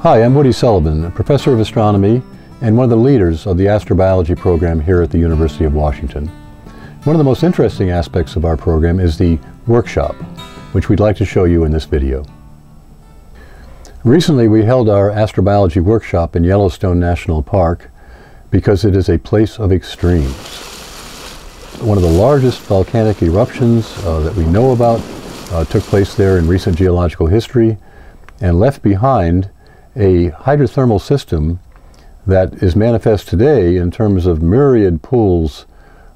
Hi, I'm Woody Sullivan, a professor of astronomy and one of the leaders of the astrobiology program here at the University of Washington. One of the most interesting aspects of our program is the workshop, which we'd like to show you in this video. Recently we held our astrobiology workshop in Yellowstone National Park because it is a place of extremes. One of the largest volcanic eruptions that we know about took place there in recent geological history and left behind a hydrothermal system that is manifest today in terms of myriad pools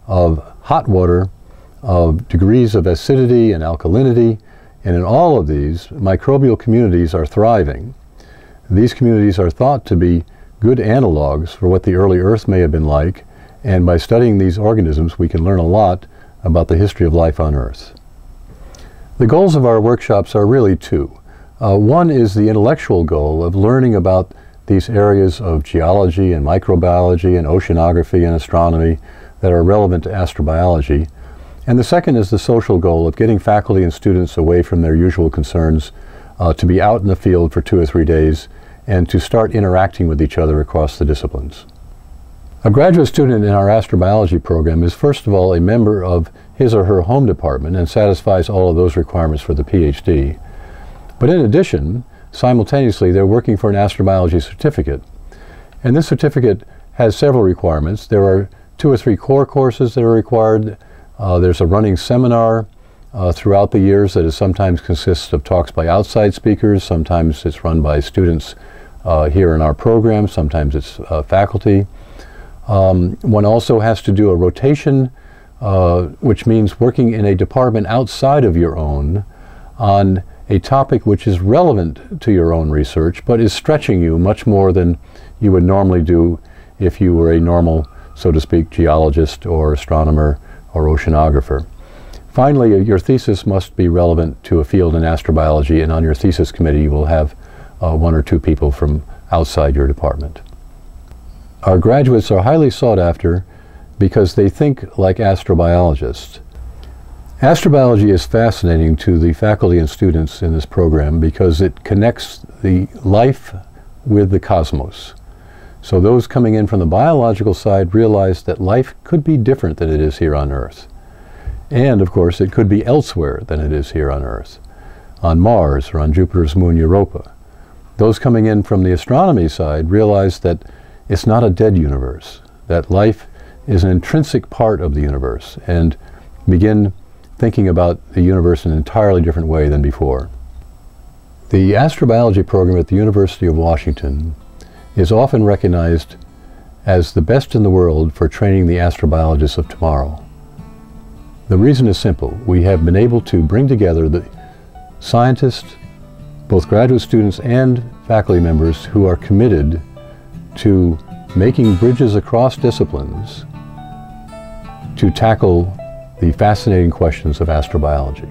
of hot water, of degrees of acidity and alkalinity, and in all of these, microbial communities are thriving. These communities are thought to be good analogs for what the early Earth may have been like, and by studying these organisms we can learn a lot about the history of life on Earth. The goals of our workshops are really two. One is the intellectual goal of learning about these areas of geology and microbiology and oceanography and astronomy that are relevant to astrobiology. And the second is the social goal of getting faculty and students away from their usual concerns to be out in the field for 2 or 3 days and to start interacting with each other across the disciplines. A graduate student in our astrobiology program is first of all a member of his or her home department and satisfies all of those requirements for the PhD. But in addition, simultaneously, they're working for an astrobiology certificate. And this certificate has several requirements. There are 2 or 3 core courses that are required. There's a running seminar throughout the years that sometimes consists of talks by outside speakers. Sometimes it's run by students here in our program. Sometimes it's faculty. One also has to do a rotation, which means working in a department outside of your own on a topic which is relevant to your own research, but is stretching you much more than you would normally do if you were a normal, so to speak, geologist or astronomer or oceanographer. Finally, your thesis must be relevant to a field in astrobiology, and on your thesis committee you will have 1 or 2 people from outside your department. Our graduates are highly sought after because they think like astrobiologists. Astrobiology is fascinating to the faculty and students in this program because it connects the life with the cosmos. So those coming in from the biological side realize that life could be different than it is here on Earth. And of course it could be elsewhere than it is here on Earth, on Mars or on Jupiter's moon Europa. Those coming in from the astronomy side realize that it's not a dead universe, that life is an intrinsic part of the universe, and begin thinking about the universe in an entirely different way than before. The astrobiology program at the University of Washington is often recognized as the best in the world for training the astrobiologists of tomorrow. The reason is simple. We have been able to bring together the scientists, both graduate students and faculty members, who are committed to making bridges across disciplines to tackle the fascinating questions of astrobiology.